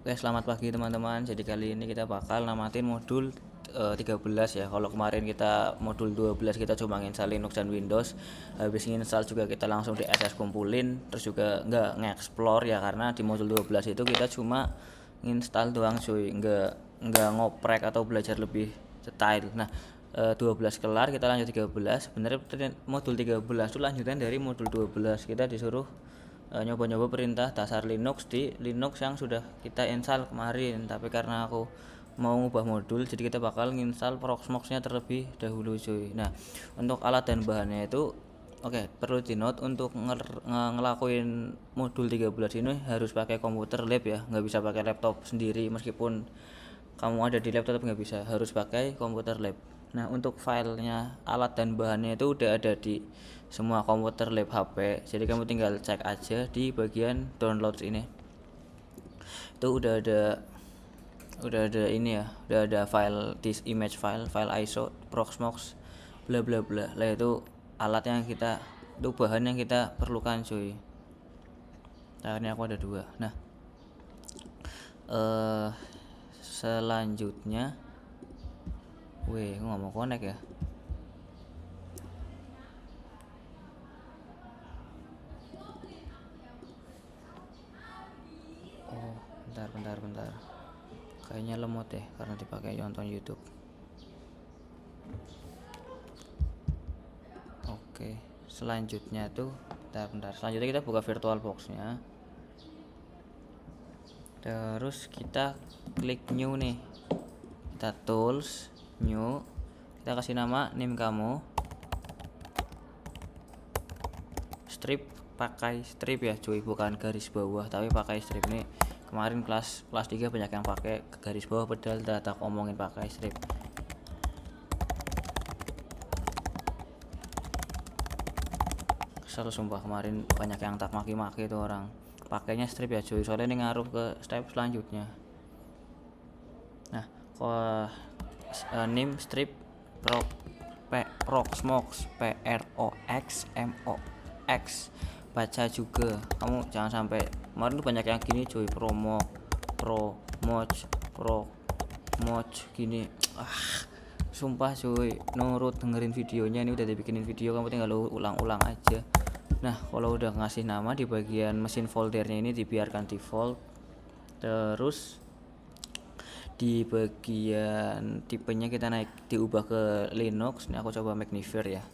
Oke, selamat pagi teman-teman. Jadi kali ini kita bakal namatin modul 13 ya. Kalau kemarin kita modul 12 kita cuma install Linux dan Windows. Habis install juga kita langsung di SS kumpulin, terus juga nggak nge-explore ya, karena di modul 12 itu kita cuma install doang cuy, nggak ngoprek atau belajar lebih detail. Nah, 12 kelar kita lanjut 13. Sebenarnya modul 13 itu lanjutan dari modul 12. Kita disuruh nyoba-nyoba perintah dasar Linux di Linux yang sudah kita install kemarin, tapi karena aku mau ngubah modul jadi kita bakal nginstal Proxmox-nya terlebih dahulu cuy. Nah, untuk alat dan bahannya itu perlu di note untuk ngelakuin modul 13 ini harus pakai komputer lab ya, nggak bisa pakai laptop sendiri. Meskipun kamu ada di laptop nggak bisa, harus pakai komputer lab. Nah, untuk filenya alat dan bahannya itu udah ada di semua komputer lab HP, jadi kamu tinggal cek aja di bagian downloads ini. Itu udah ada ini ya, udah ada file this image file ISO Proxmox bla bla bla lah. Itu alat yang kita, itu bahan yang kita perlukan cuy. Nah, ini aku ada dua. Nah, selanjutnya aku nggak mau connect ya. Bentar, kayaknya lemot deh karena dipakai nonton YouTube. Oke, selanjutnya tuh selanjutnya kita buka VirtualBox nya, terus kita klik new nih, kita tools new, kita kasih nama name kamu strip, pakai strip ya cuy, bukan garis bawah tapi pakai strip. Nih kemarin kelas 3 banyak yang pakai garis bawah, padahal tak omongin pakai strip. Kesel sumpah, kemarin banyak yang tak maki-maki itu orang pakainya strip ya cuy, soalnya ini ngaruh ke step selanjutnya. Nah, name strip Proxmox Proxmox, baca juga, kamu jangan sampai kemarin tuh banyak yang gini cuy, promoch gini. Sumpah cuy, nurut dengerin videonya, ini udah dibikinin video, kamu tinggal ulang-ulang aja. Nah, kalau udah ngasih nama di bagian mesin foldernya ini dibiarkan default. Terus di bagian tipenya kita diubah ke Linux. Ini aku coba Magnifier ya,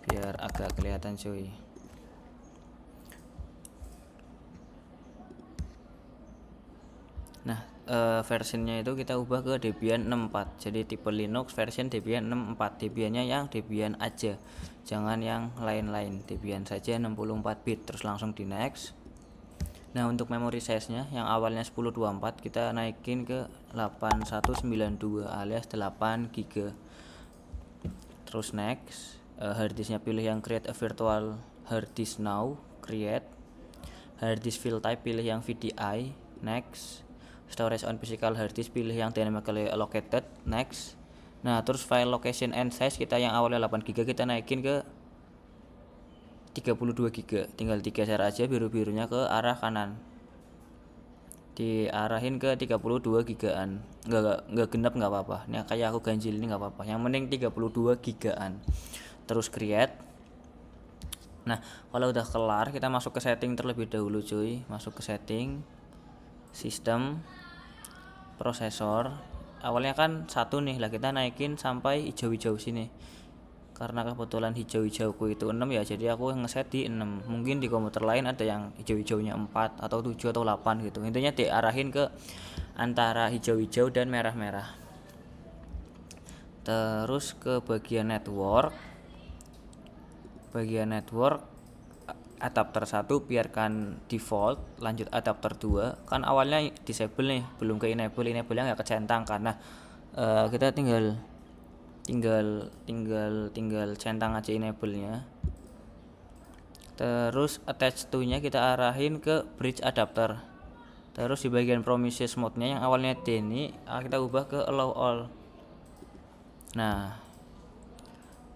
biar agak kelihatan cuy. Nah, versionnya itu kita ubah ke Debian 64. Jadi tipe Linux version Debian 64. Debiannya yang Debian aja, jangan yang lain-lain. Debian saja 64 bit, terus langsung di next. Nah, untuk memory size-nya yang awalnya 1024 kita naikin ke 8192 alias 8 GB. Terus next, hard disk-nya pilih yang create a virtual hard disk now, create. Hard disk file type pilih yang VDI, next. Storage on physical hard disk pilih yang dynamically allocated, next. Nah, terus file location and size kita yang awalnya 8 GB kita naikin ke 32 GB. Tinggal digeser aja biru-birunya ke arah kanan, diarahin ke 32 GB-an. Enggak genap enggak apa-apa. Ini kayak aku ganjil ini enggak apa-apa. Yang penting 32 GB-an. Terus create. Nah, kalau udah kelar kita masuk ke setting terlebih dahulu cuy. Masuk ke setting, sistem, prosesor. Awalnya kan 1 nih, lah kita naikin sampai hijau-hijau sini. Karena kebetulan hijau-hijauku itu 6 ya, jadi aku ngeset di 6. Mungkin di komputer lain ada yang hijau-hijaunya 4 atau 7 atau 8 gitu. Intinya diarahin ke antara hijau-hijau dan merah-merah. Terus ke bagian network. Adapter 1 biarkan default, lanjut adapter 2. Kan awalnya disable nih, belum ke enable-nya nggak kecentang karena kita tinggal centang aja enable-nya. Terus attach to-nya kita arahin ke bridge adapter. Terus di bagian promises mode-nya yang awalnya D ini kita ubah ke allow all. Nah,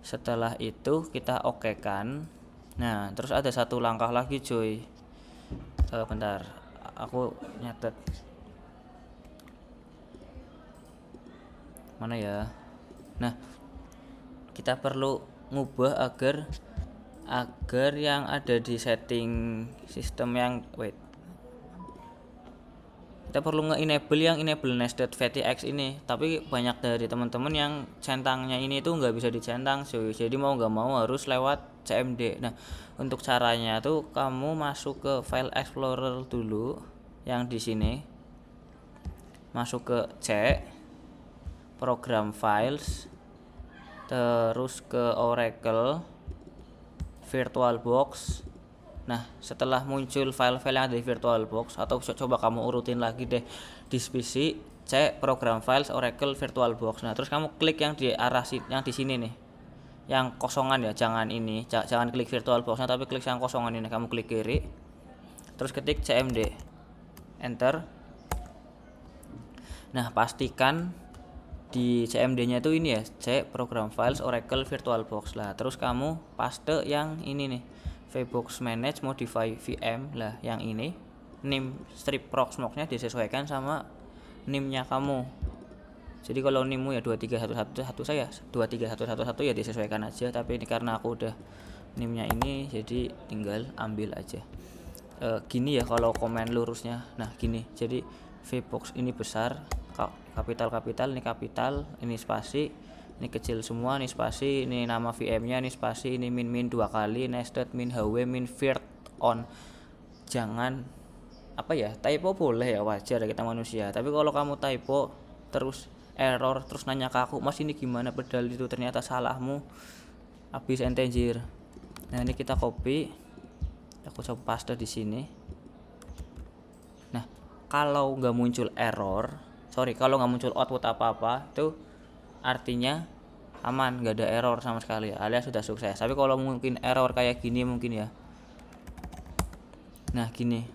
setelah itu kita oke-kan. Nah, terus ada satu langkah lagi cuy. Bentar, aku nyatet mana ya. Nah, kita perlu ngubah agar yang ada di setting sistem yang kita perlu nge-enable yang enable nested VTX ini, tapi banyak dari teman-teman yang centangnya ini tuh nggak bisa dicentang cuy, jadi mau nggak mau harus lewat CMD. Nah, untuk caranya tuh kamu masuk ke file explorer dulu yang di sini, masuk ke C, program files, terus ke Oracle VirtualBox. Nah, setelah muncul file-file yang ada di VirtualBox, atau coba kamu urutin lagi deh di PC, C program files Oracle VirtualBox. Nah, terus kamu klik yang di arah yang di sini nih, yang kosongan ya, jangan ini, jangan klik VirtualBox-nya, tapi klik yang kosongan ini. Kamu klik kiri, terus ketik CMD, enter. Nah, pastikan di CMD-nya itu ini ya, C program files Oracle VirtualBox lah. Terus kamu paste yang ini nih, VBox manage modify VM lah, yang ini name strip proxmox-nya disesuaikan sama NIM-nya kamu. Jadi kalau NIM-mu ya 23111 saya 23111 ya disesuaikan aja, tapi ini karena aku udah NIM-nya ini jadi tinggal ambil aja. Gini ya kalau komen lurusnya. Nah, gini. Jadi VBox ini besar, kapital ini kapital, ini spasi, ini kecil semua, ini spasi, ini nama VM-nya, ini spasi, ini min 2 kali, nested min hw min virt on. Jangan apa ya, typo boleh ya, wajar ya, kita manusia. Tapi kalau kamu typo terus error, terus nanya ke aku, "Mas, ini gimana?" Padahal itu ternyata salahmu, habis entenjir. Nah, ini kita copy, aku coba paste di sini. Nah, kalau nggak muncul kalau nggak muncul output apa-apa, itu artinya aman, nggak ada error sama sekali, alias sudah sukses. Tapi kalau mungkin error kayak gini mungkin ya, nah gini,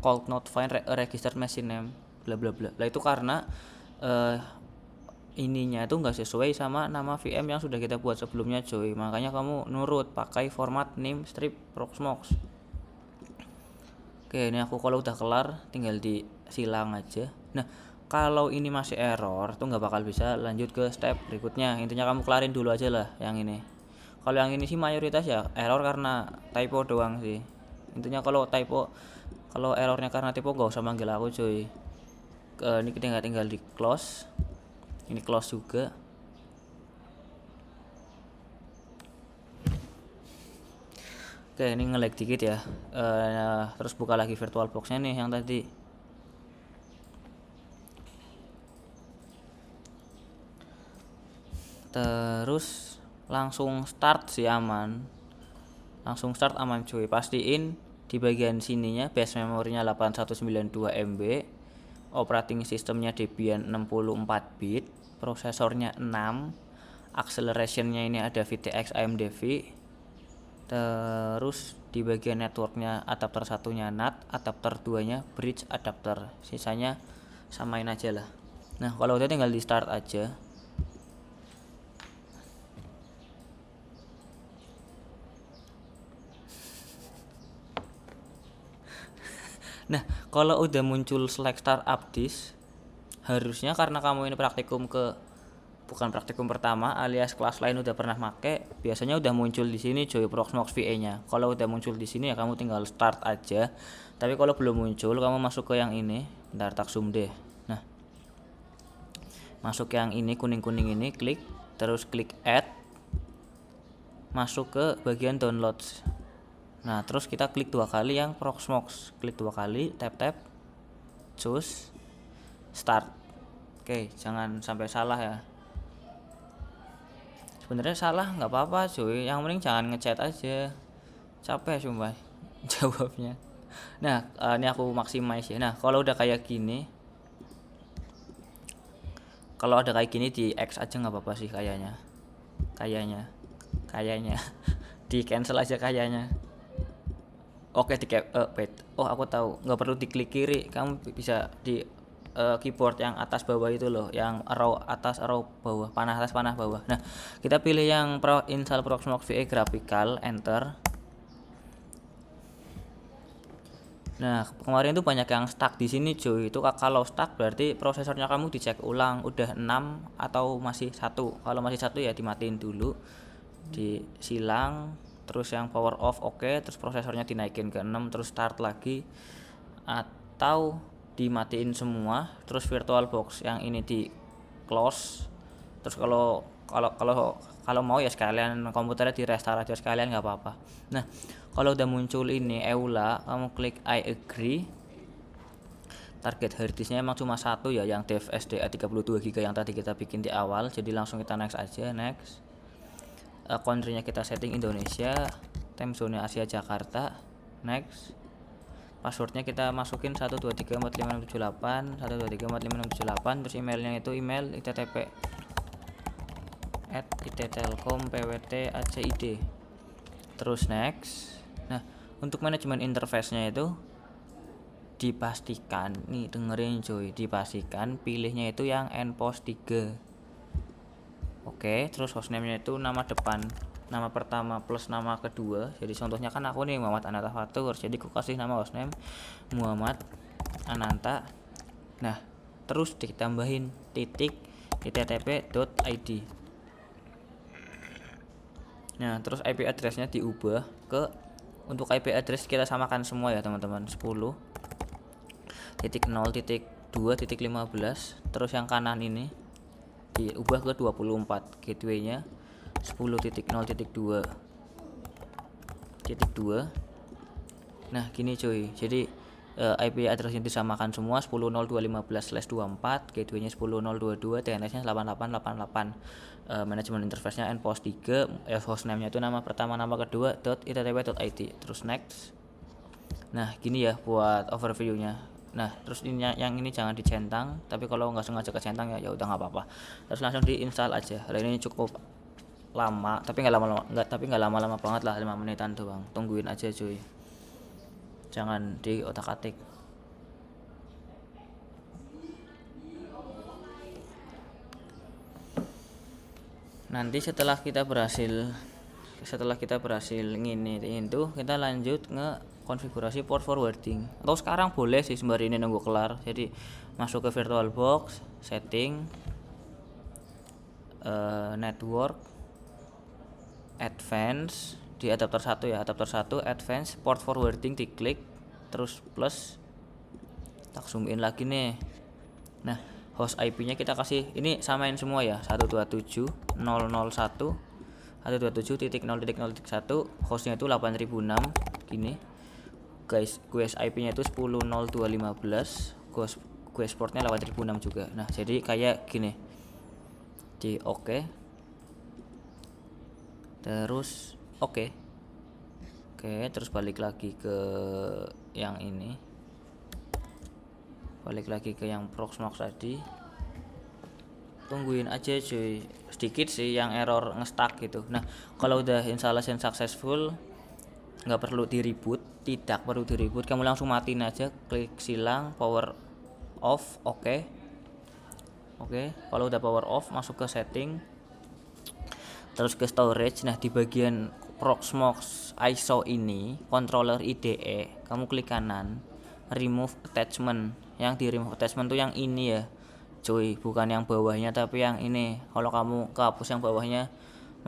cold not find registered machine name bla bla bla. Lah itu karena ininya itu nggak sesuai sama nama VM yang sudah kita buat sebelumnya coy. Makanya kamu nurut pakai format name strip proxmox. Oke, ini aku kalau udah kelar tinggal disilang aja. Nah, kalau ini masih error tuh nggak bakal bisa lanjut ke step berikutnya. Intinya kamu kelarin dulu aja lah yang ini. Kalau yang ini sih mayoritas ya error karena typo doang sih. Intinya kalau errornya karena typo gak usah manggil aku cuy. Ini kita tinggal di close. Ini close juga. Oke, ini nge-lag dikit ya. Terus buka lagi VirtualBox-nya nih yang tadi. Terus langsung start sih aman. Langsung start aman cuy. Pastiin di bagian sininya base memorinya 8192 MB. Operating systemnya Debian 64 bit, prosesornya 6, accelerationnya ini ada VTX AMD V. Terus di bagian networknya adapter satunya NAT, adapter 2 nya bridge adapter, sisanya samain aja lah. Nah, kalau udah tinggal di start aja. Nah, kalau udah muncul select startup disk, harusnya karena kamu ini bukan praktikum pertama, alias kelas lain udah pernah make, biasanya udah muncul di sini coy Proxmox VA-nya. Kalau udah muncul di sini ya kamu tinggal start aja. Tapi kalau belum muncul, kamu masuk ke yang ini. Bentar, tak zoom deh. Nah, masuk ke yang ini, kuning-kuning ini, klik, terus klik add. Masuk ke bagian downloads. Nah, terus kita klik 2 kali yang Proxmox, klik 2 kali, tap, choose, start. Oke, jangan sampai salah ya. Sebenarnya salah nggak apa-apa cuy, yang penting jangan ngechat aja. Capek sumpah jawabnya. Nah, ini aku maximize ya. Nah, kalau udah kayak gini, kalau ada kayak gini di X aja nggak apa-apa sih kayaknya di cancel aja kayaknya. Oke, wait. Oh, aku tahu, nggak perlu diklik kiri, kamu bisa di keyboard yang atas bawah itu loh, yang arrow atas arrow bawah, panah atas panah bawah. Nah, kita pilih yang install Proxmox VA graphical, enter. Nah, kemarin tuh banyak yang stuck di sini cuy. Itu kalau stuck berarti prosesornya kamu dicek ulang udah 6 atau masih satu. Kalau masih satu ya dimatiin dulu, disilang, terus yang power off oke, terus prosesornya dinaikin ke 6 terus start lagi, atau dimatiin semua terus VirtualBox yang ini di close. Terus kalau kalau kalau kalau mau ya sekalian komputernya di restart aja sekalian nggak apa-apa. Nah, kalau udah muncul ini EULA, kamu klik I agree. Target harddisknya emang cuma satu ya, yang dev SDA 32 GB yang tadi kita bikin di awal, jadi langsung kita next aja. Next, country-nya kita setting Indonesia, time zone Asia Jakarta. Next, passwordnya kita masukin 1234568 1234568, terus emailnya itu email ittp@itttelkom.pwt.acid. Terus next. Nah, untuk manajemen interface-nya itu dipastikan nih, dengerin cuy, dipastikan pilihnya itu yang npos 3. Oke, terus hostname-nya itu nama depan, nama pertama plus nama kedua. Jadi contohnya kan aku nih Muhammad Ananta Fatur, jadi aku kasih nama hostname Muhammad Ananta. Nah, terus ditambahin titik ittp.id. Nah, terus IP address-nya diubah ke, untuk IP address kita samakan semua ya teman-teman, 10.0.2.15. terus yang kanan ini diubah ke 24, gateway-nya 10.0.2.2. Nah, gini cuy. Jadi IP address-nya disamakan semua 10.0.2.15/24, gateway-nya 10.0.22, DNS-nya 8888. Manajemen interface-nya npos 3, hostname-nya itu nama pertama nama kedua .ittp.id. Terus next. Nah, gini ya buat overview-nya. Nah, terus ini yang ini jangan dicentang, tapi kalau nggak sengaja kecentang ya udah nggak apa-apa. Terus langsung diinstal aja. Ini cukup lama, tapi nggak lama-lama banget lah, 5 menitan doang. Tungguin aja cuy. Jangan di otak-atik. Nanti setelah kita berhasil ngini itu, kita lanjut konfigurasi port forwarding. Atau sekarang boleh sih sembari ini nunggu kelar. Jadi masuk ke VirtualBox, setting, network, advance, di adapter 1 ya, adapter 1 advance, port forwarding diklik, terus plus, tak zoom in lagi nih. Nah, host IP-nya kita kasih, ini samain semua ya, 127.001 127.0.0.1, hostnya itu 8006 gini guys. QoS IP-nya itu 10.0.2.15, QoS portnya 8006 juga. Nah, jadi kayak gini, di oke, terus oke, terus balik lagi ke yang ini, balik lagi ke yang Proxmox tadi. Tungguin aja cuy, sedikit sih yang error nge-stuck gitu. Nah, kalau udah installation successful, nggak perlu di reboot, tidak perlu di reboot, kamu langsung matiin aja, klik silang power off. Oke, kalau udah power off, masuk ke setting, terus ke storage. Nah, di bagian Proxmox ISO ini, controller IDE, kamu klik kanan, remove attachment. Yang di remove attachment tuh yang ini ya cuy, bukan yang bawahnya tapi yang ini. Kalau kamu kehapus yang bawahnya,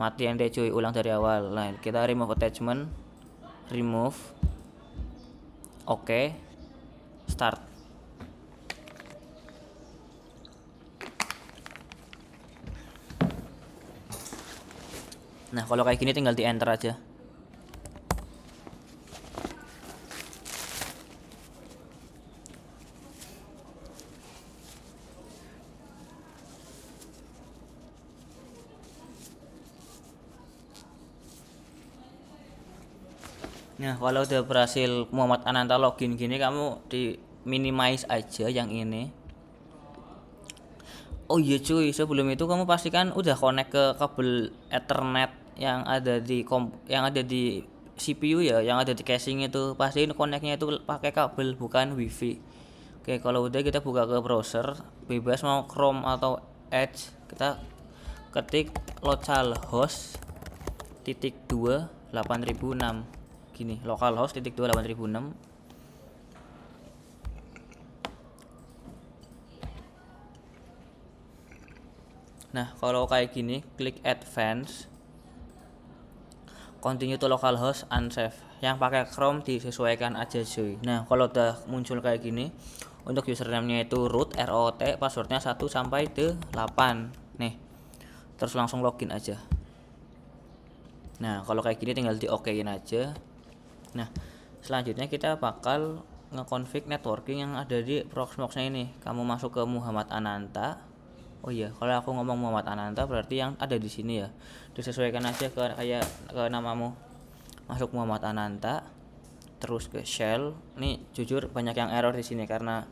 matiin deh cuy, ulang dari awal. Nah, kita remove attachment, remove, oke, start. Nah, kalau kayak gini tinggal di enter aja. Nah, kalau udah berhasil Muhammad Ananta login gini, kamu di minimize aja yang ini. Oh iya cuy, sebelum itu kamu pastikan udah connect ke kabel Ethernet yang ada di CPU ya, yang ada di casing itu. Pastiin connectnya itu pakai kabel, bukan wifi. Oke, kalau udah kita buka ke browser, bebas mau Chrome atau Edge. Kita ketik localhost titik 2 8006 gini, localhost titik 2 8006. Nah, kalau kayak gini, klik advance, continue to localhost unsafe. Yang pakai Chrome disesuaikan aja cuy. Nah, kalau udah muncul kayak gini, untuk username-nya itu root, ROT, passwordnya 1 sampai 8. Nih, terus langsung login aja. Nah, kalau kayak gini tinggal di okein aja. Nah, selanjutnya kita bakal ngeconfig networking yang ada di Proxmox-nya ini. Kamu masuk ke Muhammad Ananta. Oh iya, kalau aku ngomong Muhammad Ananta berarti yang ada di sini ya. Disesuaikan aja ke namamu. Masuk Muhammad Ananta, terus ke shell. Nih jujur banyak yang error di sini karena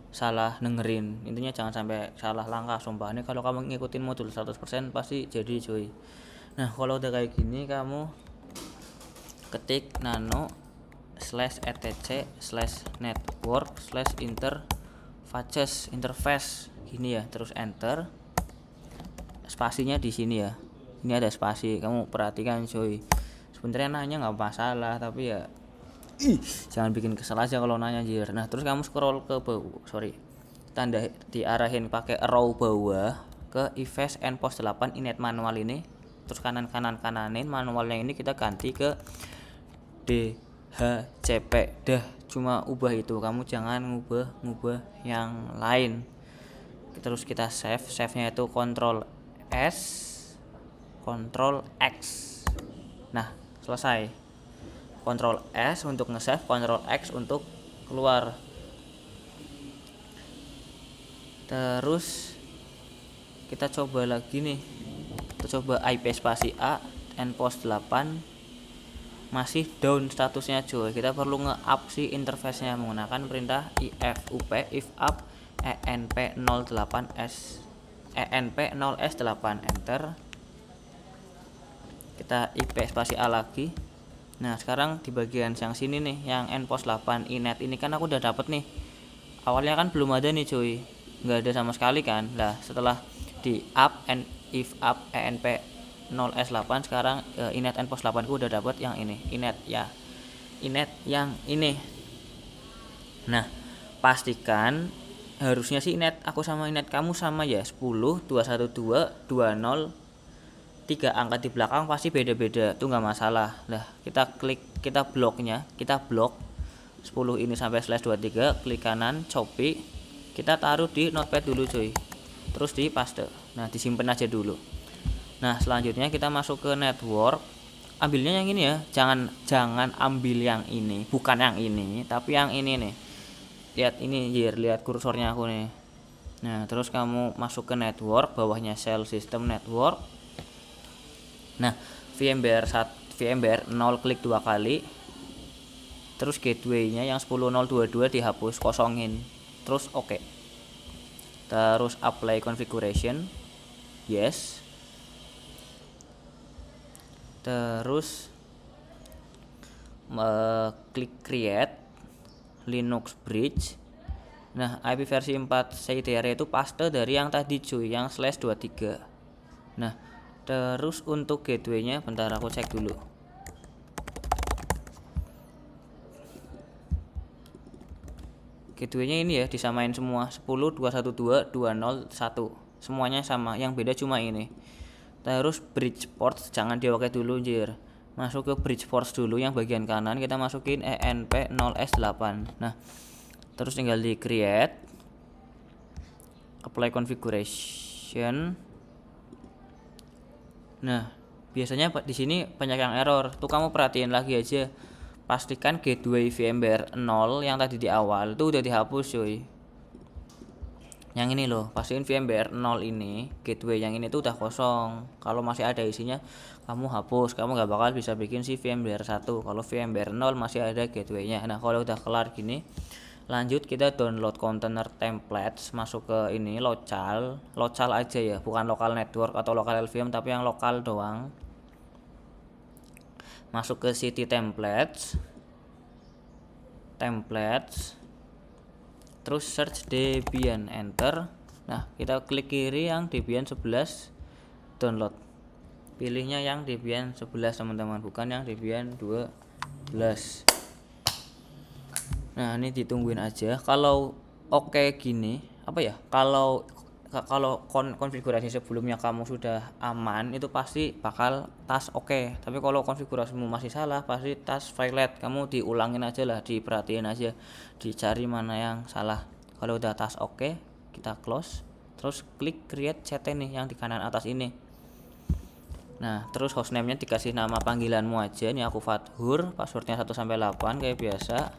salah dengerin. Intinya jangan sampai salah langkah sumpah. Ini kalau kamu ngikutin modul 100% pasti jadi cuy. Nah, kalau udah kayak gini kamu ketik nano /etc/network/interface gini ya, terus enter. Spasinya di sini ya, ini ada spasi, kamu perhatikan cuy. Sebenarnya nanya nggak masalah, tapi ya jangan bikin kesel aja kalau nanya anjir. Nah, terus kamu scroll ke bawah, tanda diarahin pakai arrow bawah ke ifs npost 8 init manual ini, terus kananin manualnya ini kita ganti ke DHCP. Dah, cuma ubah itu, kamu jangan ngubah yang lain. Terus kita save-nya itu Ctrl S, Ctrl X. Nah, selesai. Ctrl S untuk nge-save, Ctrl X untuk keluar. Terus kita coba lagi nih. Kita coba IP spasi A npost 8 masih down statusnya cuy. Kita perlu nge-up si interface-nya menggunakan perintah ifup if up enp0s8 enter. Kita IP spasi A lagi. Nah, sekarang di bagian yang sini nih, yang npost 8 inet ini kan aku udah dapet nih. Awalnya kan belum ada nih cuy, nggak ada sama sekali kan. Lah, setelah di up if up enp0s8 sekarang inet npost 8 ku udah dapet yang ini, inet yang ini. Nah, pastikan harusnya sih inet aku sama inet kamu sama ya, 10 212 20 3 angka di belakang pasti beda-beda, tuh nggak masalah. Nah, kita blok 10 ini sampai /23, klik kanan, copy, kita taruh di notepad dulu cuy, terus di paste. Nah, disimpan aja dulu. Nah, selanjutnya kita masuk ke network, ambilnya yang ini ya, jangan ambil yang ini, bukan yang ini, tapi yang ini nih. Lihat ini, lihat kursornya aku nih. Nah, terus kamu masuk ke network, bawahnya shell system network. Nah, VMware 0 klik 2 kali. Terus gateway-nya yang 10022 dihapus, kosongin. Terus oke. Terus apply configuration. Yes. Terus klik create Linux bridge. Nah, IP versi 4 CTR itu paste dari yang tadi cuy, yang /23. Nah, terus untuk gateway-nya bentar aku cek dulu. Gateway-nya ini ya, disamain semua 10 212 201. Semuanya sama, yang beda cuma ini. Terus bridge port jangan dipakai dulu anjir. Masuk ke bridge port dulu yang bagian kanan, kita masukin enp0s8. Nah, terus tinggal di create, apply configuration. Nah, biasanya di sini banyak yang error. Tuh kamu perhatiin lagi aja. Pastikan gateway VMware 0 yang tadi di awal tuh udah dihapus cuy. Yang ini loh, pastiin VMware 0 ini, gateway yang ini tuh udah kosong. Kalau masih ada isinya, kamu hapus. Kamu nggak bakal bisa bikin si VMware 1 kalau VMware 0 masih ada gateway-nya. Nah, kalau udah kelar gini, lanjut kita download container templates, masuk ke ini local aja ya, bukan local network atau local LVM, tapi yang lokal doang. Masuk ke city templates, terus search Debian, enter. Nah, kita klik kiri yang Debian 11, download. Pilihnya yang Debian 11 teman-teman, bukan yang Debian 12. Nah, ini ditungguin aja. Kalau oke gini, apa ya? Kalau kalau konfigurasi sebelumnya kamu sudah aman, itu pasti bakal tas oke. Tapi kalau konfigurasimu masih salah, pasti tas violet. Kamu diulangin aja lah, diperhatiin aja, dicari mana yang salah. Kalau udah tas oke, kita close, terus klik create chat nih yang di kanan atas ini. Nah, terus hostname-nya dikasih nama panggilanmu aja. Ini aku Fathur, passwordnya 1-8 kayak biasa.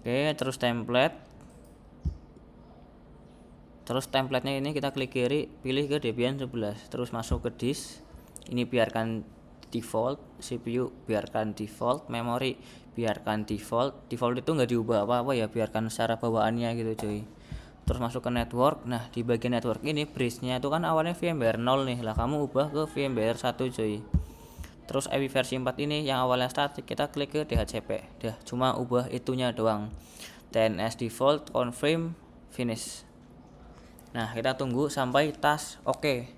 Oke, terus template. Terus templatenya ini kita klik kiri, pilih ke Debian 11, terus masuk ke disk. Ini biarkan default, CPU biarkan default, memori biarkan default. Default itu nggak diubah apa-apa ya, biarkan secara bawaannya gitu cuy. Terus masuk ke network. Nah, di bagian network ini bridge-nya itu kan awalnya VMware 0 nih, lah kamu ubah ke VMware 1 cuy. Terus IP versi 4 ini yang awalnya static, kita klik ke DHCP. Dah, cuma ubah itunya doang. TNS default, confirm, finish. Nah, kita tunggu sampai tas oke.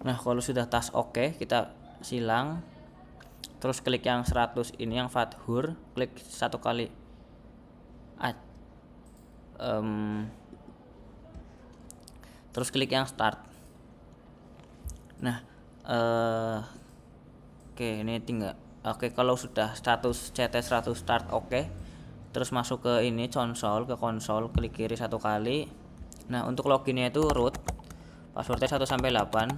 Nah, kalau sudah tas oke, kita silang. Terus klik yang 100 ini yang Fathur, klik satu kali. Terus klik yang start. Nah, oke, ini tinggal. Oke, kalau sudah status CT100 start oke, terus masuk ke ini konsol, klik kiri satu kali. Nah, untuk loginnya itu root, passwordnya 1-8.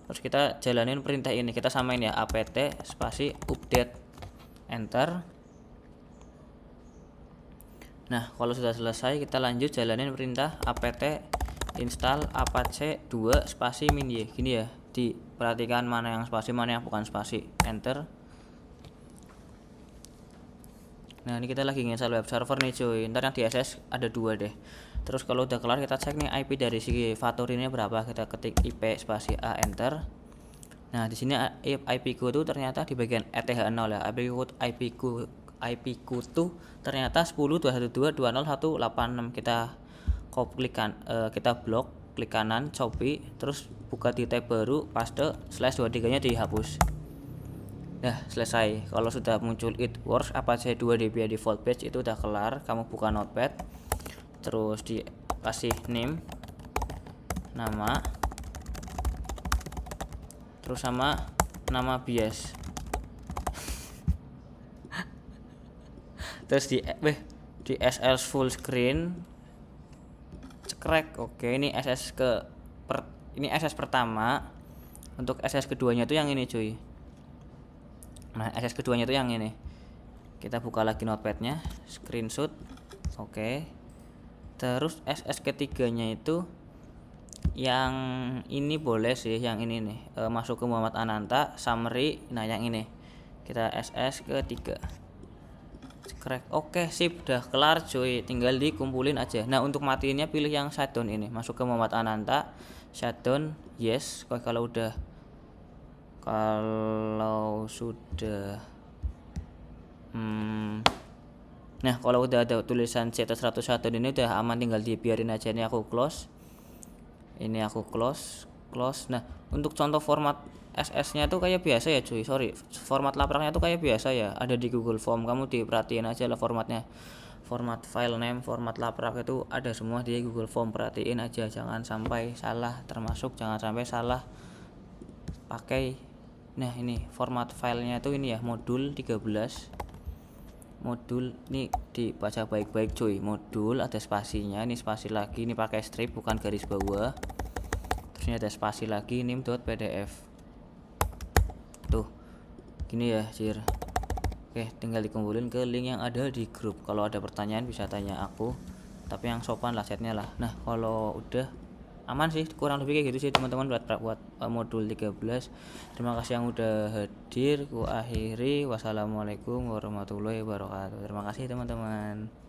Terus kita jalanin perintah ini, kita samain ya, apt spasi update, enter. Nah, kalau sudah selesai, kita lanjut jalanin perintah apt install apache 2 spasi min y. Gini ya, diperhatikan mana yang spasi, mana yang bukan spasi, enter. Nah, ini kita lagi install web server nih cuy. Ntar yang di SS ada 2 deh. Terus kalau udah kelar, kita cek nih IP dari si Fathur ini berapa. Kita ketik IP spasi A, enter. Nah, di sini IP ku tuh ternyata di bagian ETH0 ya. IP ku tuh ternyata 10.212.20.186. Kita blok, klik kanan, copy, terus buka di tab baru, paste, /23 nya dihapus. Nah, selesai. Kalau sudah muncul it works apache 2 Debian default page, itu udah kelar. Kamu buka notepad, terus dikasih name, nama, terus sama nama bias. Terus di SS full screen, cekrek. Oke, ini ini SS pertama. Untuk SS keduanya itu yang ini cuy. Nah, SS keduanya itu yang ini. Kita buka lagi notepadnya, screenshot. Oke. Terus SS ketiganya itu yang ini boleh sih, yang ini nih, masuk ke Muhammad Ananta summary. Nah, yang ini kita SS ketiga. Crack. Oke, sip, udah kelar cuy, tinggal dikumpulin aja. Nah, untuk matiinnya pilih yang shutdown ini, masuk ke Muhammad Ananta, shutdown, yes. Kalau sudah nah, kalau udah ada tulisan CT101 ini udah aman, tinggal dibiarin aja. Ini aku close. Nah, untuk contoh format SS-nya tuh kayak biasa ya cuy. Format lapraknya tuh kayak biasa ya, ada di Google Form. Kamu diperhatiin aja lah formatnya. Format file name, format laprak itu ada semua di Google Form. Perhatiin aja, jangan sampai salah. Termasuk jangan sampai salah pakai. Nah, ini format filenya tuh ini ya, modul 13. Modul ini dibaca baik-baik cuy. Modul ada spasinya, ini spasi lagi, ini pakai strip bukan garis bawah. Terus ini ada spasi lagi, nim.pdf. Tuh, gini ya, Cir. Oke, tinggal dikumpulin ke link yang ada di grup. Kalau ada pertanyaan bisa tanya aku, tapi yang sopan lah chatnya lah. Nah, kalau udah aman sih, kurang lebih kayak gitu sih teman-teman buat modul 13. Terima kasih yang udah hadir. Ku akhiri, wassalamualaikum warahmatullahi wabarakatuh. Terima kasih teman-teman.